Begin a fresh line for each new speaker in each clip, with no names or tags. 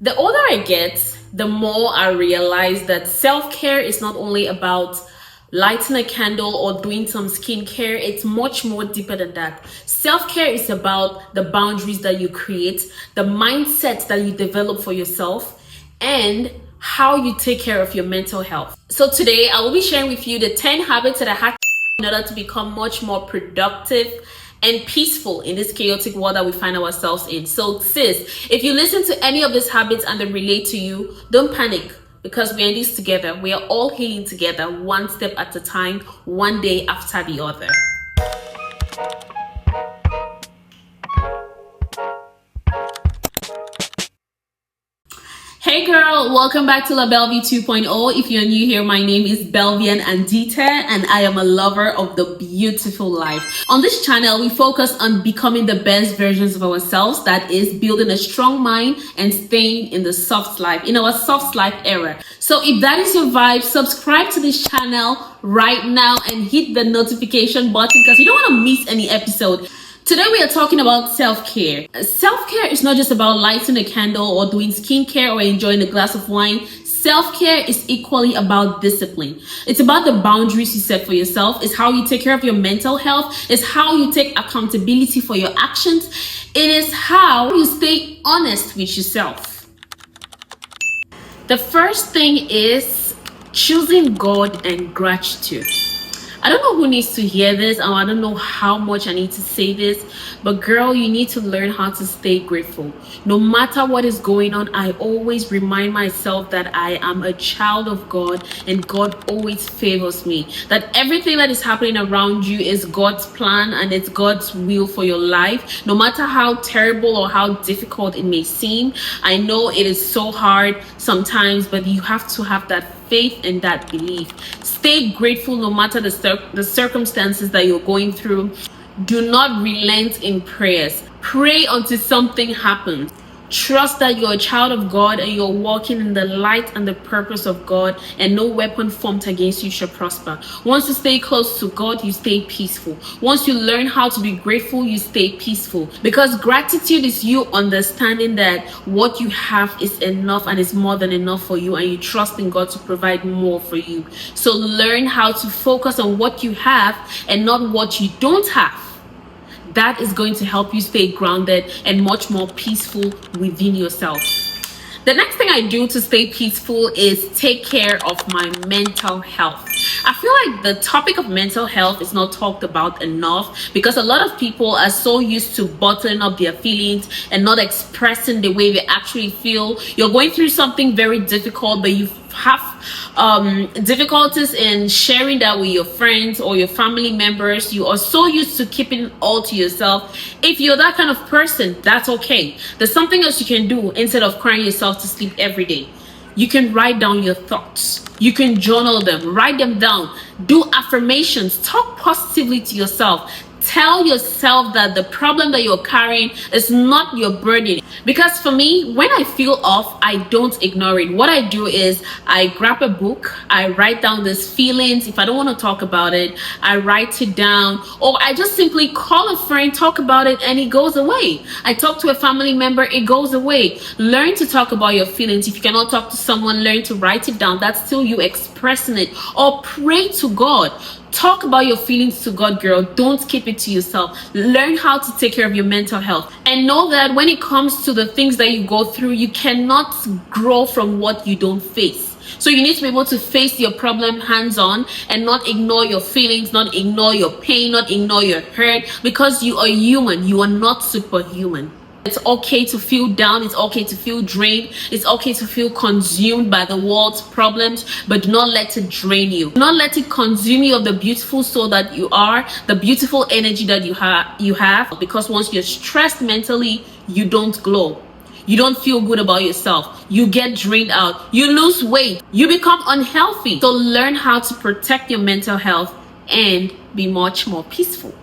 The older I get, the more I realize that self-care is not only about lighting a candle or doing some skincare. It's much more deeper than that. Self-care is about the boundaries that you create, the mindset that you develop for yourself, and how you take care of your mental health. So today I will be sharing with you the 10 habits that I had in order to become much more productive and peaceful in this chaotic world that we find ourselves in. So sis, if you listen to any of these habits and they relate to you, don't panic, because we're in this together. We are all healing together, one step at a time, one day after the other. Hey girl, welcome back to La Bellevue 2.0. If you're new here, my name is Belvian Andita and I am a lover of the beautiful life. On this channel, we focus on becoming the best versions of ourselves, that is building a strong mind and staying in the soft life, in our soft life era. So if that is your vibe, subscribe to this channel right now and hit the notification button because you don't want to miss any episode. Today we are talking about self-care. Self-care is not just about lighting a candle or doing skincare or enjoying a glass of wine. Self-care is equally about discipline. It's about the boundaries you set for yourself. It's how you take care of your mental health. It's how you take accountability for your actions. It is how you stay honest with yourself. The first thing is choosing God and gratitude. I don't know who needs to hear this, or I don't know how much I need to say this, but girl, you need to learn how to stay grateful. No matter what is going on, I always remind myself that I am a child of God and God always favors me. That everything that is happening around you is God's plan and it's God's will for your life. No matter how terrible or how difficult it may seem, I know it is so hard sometimes, but you have to have that faith and that belief. Stay grateful no matter the circumstances that you're going through. Do not relent in prayers. Pray until something happens. Trust that you're a child of God and you're walking in the light and the purpose of God, and no weapon formed against you shall prosper. Once you stay close to God, you stay peaceful. Once you learn how to be grateful, you stay peaceful. Because gratitude is you understanding that what you have is enough and is more than enough for you, and you trust in God to provide more for you. So learn how to focus on what you have and not what you don't have. That is going to help you stay grounded and much more peaceful within yourself. The next thing I do to stay peaceful is take care of my mental health. I feel like the topic of mental health is not talked about enough because a lot of people are so used to bottling up their feelings and not expressing the way they actually feel. You're going through something very difficult, but you have difficulties in sharing that with your friends or your family members. You are so used to keeping all to yourself. If you're that kind of person, that's okay. There's something else you can do instead of crying yourself to sleep every day. You can write down your thoughts. You can journal them, write them down, do affirmations, talk positively to yourself. Tell yourself that the problem that you're carrying is not your burden. Because for me, when I feel off, I don't ignore it. What I do is I grab a book, I write down these feelings. If I don't want to talk about it, I write it down, or I just simply call a friend, talk about it, and it goes away. I talk to a family member, it goes away. Learn to talk about your feelings. If you cannot talk to someone, learn to write it down. That's still you expressing it. Or pray to God. Talk about your feelings to God, girl. Don't keep it to yourself. Learn how to take care of your mental health. And know that when it comes to the things that you go through, you cannot grow from what you don't face. So you need to be able to face your problem hands-on and not ignore your feelings, not ignore your pain, not ignore your hurt, because you are human. You are not superhuman. It's okay to feel down. It's okay to feel drained. It's okay to feel consumed by the world's problems, but do not let it drain you. Do not let it consume you of the beautiful soul that you are, the beautiful energy that you have. Because once you're stressed mentally, you don't glow. You don't feel good about yourself. You get drained out. You lose weight. You become unhealthy. So learn how to protect your mental health and be much more peaceful.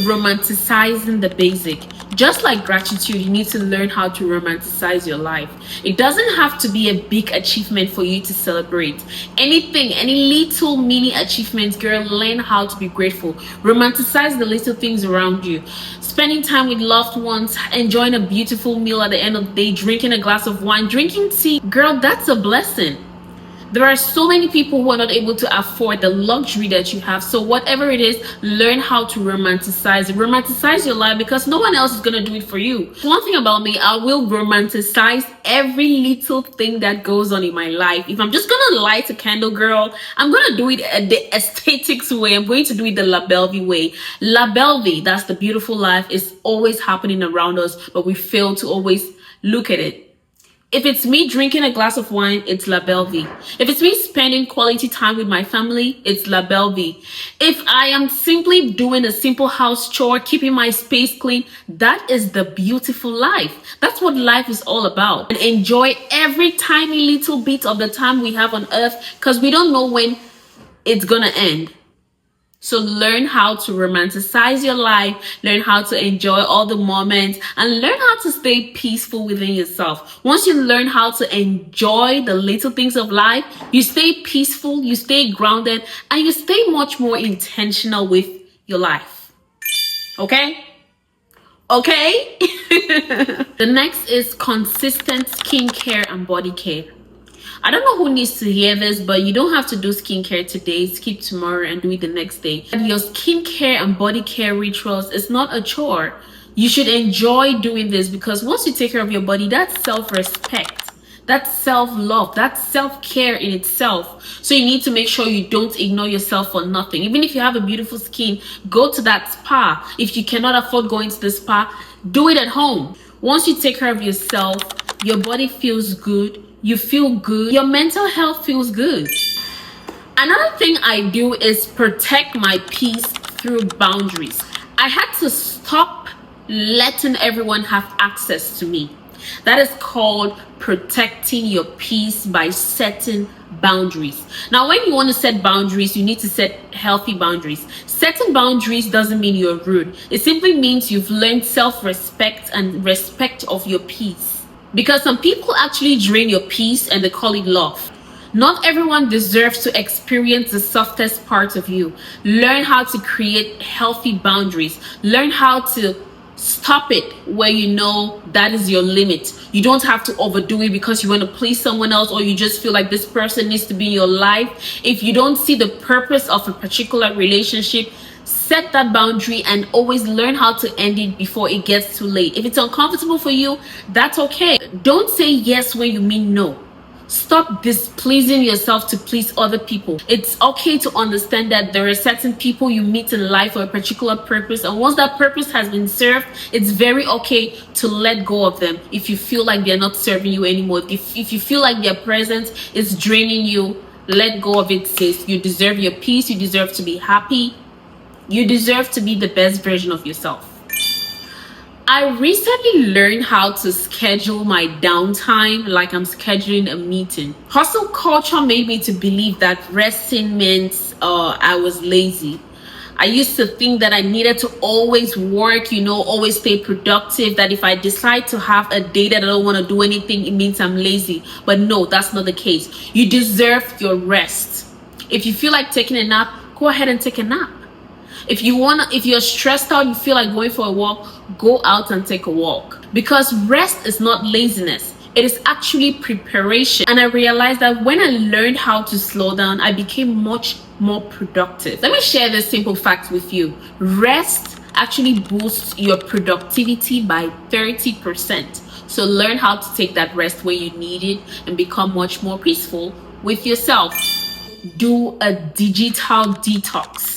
romanticizing the basic. Just like gratitude, you need to learn how to romanticize your life. It doesn't have to be a big achievement for you to celebrate. Anything, any little mini achievements, girl, learn how to be grateful. Romanticize the little things around you. Spending time with loved ones, enjoying a beautiful meal at the end of the day, drinking a glass of wine, drinking tea, girl, that's a blessing. There are so many people who are not able to afford the luxury that you have. So whatever it is, learn how to romanticize it. Romanticize your life, because no one else is going to do it for you. One thing about me, I will romanticize every little thing that goes on in my life. If I'm just going to light a candle, girl, I'm going to do it the aesthetics way. I'm going to do it the La Bellevue way. La Bellevue, that's the beautiful life, is always happening around us, but we fail to always look at it. If it's me drinking a glass of wine, it's La Bellevue. If it's me spending quality time with my family, it's La Bellevue. If I am simply doing a simple house chore, keeping my space clean, that is the beautiful life. That's what life is all about. And enjoy every tiny little bit of the time we have on earth, because we don't know when it's gonna end. So learn how to romanticize your life, learn how to enjoy all the moments, and learn how to stay peaceful within yourself. Once you learn how to enjoy the little things of life, you stay peaceful, you stay grounded, and you stay much more intentional with your life. Okay? Okay? The next is consistent skincare and body care. I don't know who needs to hear this, but you don't have to do skincare today, skip tomorrow and do it the next day. Your skincare and body care rituals is not a chore. You should enjoy doing this, because once you take care of your body, that's self-respect, that's self-love, that's self-care in itself. So you need to make sure you don't ignore yourself for nothing. Even if you have a beautiful skin, go to that spa. If you cannot afford going to the spa, do it at home. Once you take care of yourself, your body feels good, you feel good, your mental health feels good. Another thing I do is protect my peace through boundaries. I had to stop letting everyone have access to me. That is called protecting your peace by setting boundaries. Now, when you want to set boundaries, you need to set healthy boundaries. Setting boundaries doesn't mean you're rude. It simply means you've learned self-respect and respect of your peace. Because some people actually drain your peace and they call it love. Not everyone deserves to experience the softest part of you. Learn how to create healthy boundaries. Learn how to stop it where you know that is your limit. You don't have to overdo it because you want to please someone else, or you just feel like this person needs to be in your life. If you don't see the purpose of a particular relationship, set that boundary and always learn how to end it before it gets too late. If it's uncomfortable for you, that's okay. Don't say yes when you mean no. Stop displeasing yourself to please other people. It's okay to understand that there are certain people you meet in life for a particular purpose, and once that purpose has been served, it's very okay to let go of them if you feel like they're not serving you anymore. If you feel like their presence is draining you, let go of it, sis. You deserve your peace. You deserve to be happy. You deserve to be the best version of yourself. I recently learned how to schedule my downtime like I'm scheduling a meeting. Hustle culture made me to believe that resting meant I was lazy. I used to think that I needed to always work, always stay productive, that if I decide to have a day that I don't want to do anything, it means I'm lazy. But no, that's not the case. You deserve your rest. If you feel like taking a nap, go ahead and take a nap. If you're stressed out, you feel like going for a walk, go out and take a walk. Because rest is not laziness. It is actually preparation. And I realized that when I learned how to slow down, I became much more productive. Let me share this simple fact with you. Rest actually boosts your productivity by 30%. So learn how to take that rest when you need it and become much more peaceful with yourself. Do a digital detox.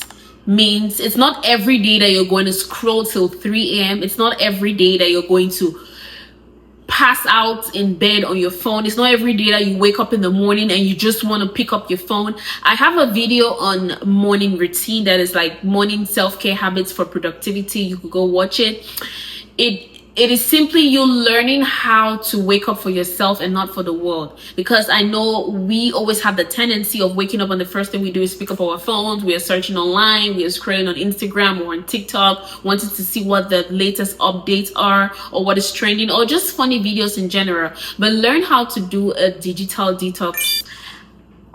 Means it's not every day that you're going to scroll till 3 a.m. It's not every day that you're going to pass out in bed on your phone. It's not every day that you wake up in the morning and you just want to pick up your phone. I have a video on morning routine that is like morning self-care habits for productivity. You could go watch it. It is simply you learning how to wake up for yourself and not for the world. Because I know we always have the tendency of waking up and the first thing we do is pick up our phones. We are searching online, we are scrolling on Instagram or on TikTok, wanting to see what the latest updates are or what is trending or just funny videos in general. But learn how to do a digital detox.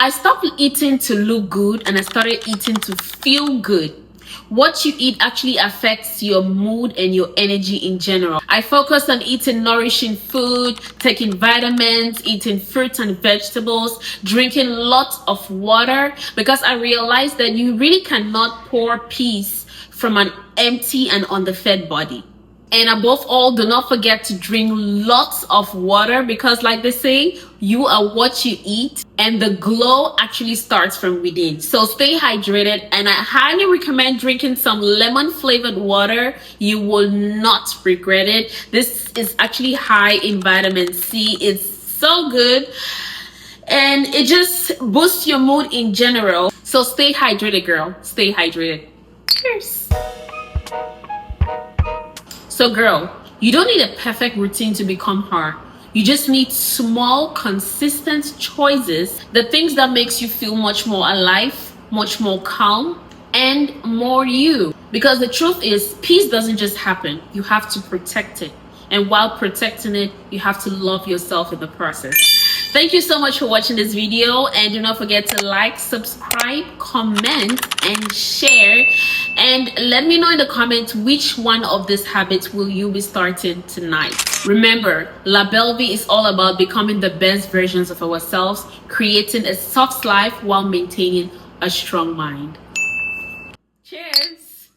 I stopped eating to look good and I started eating to feel good. What you eat actually affects your mood and your energy in general. I focused on eating nourishing food, taking vitamins, eating fruits and vegetables, drinking lots of water, because I realized that you really cannot pour peace from an empty and underfed body. And above all, do not forget to drink lots of water, because like they say, you are what you eat, and the glow actually starts from within. So stay hydrated, and I highly recommend drinking some lemon flavored water. You will not regret it. This is actually high in vitamin C. It's so good, and it just boosts your mood in general. So stay hydrated, girl. Stay hydrated. Cheers. So girl, you don't need a perfect routine to become her. You just need small, consistent choices, the things that makes you feel much more alive, much more calm, and more you. Because the truth is, peace doesn't just happen. You have to protect it. And while protecting it, you have to love yourself in the process. Thank you so much for watching this video, and do not forget to like, subscribe, comment, and share. And let me know in the comments which one of these habits will you be starting tonight. Remember, La Belle Vie is all about becoming the best versions of ourselves, creating a soft life while maintaining a strong mind. Cheers!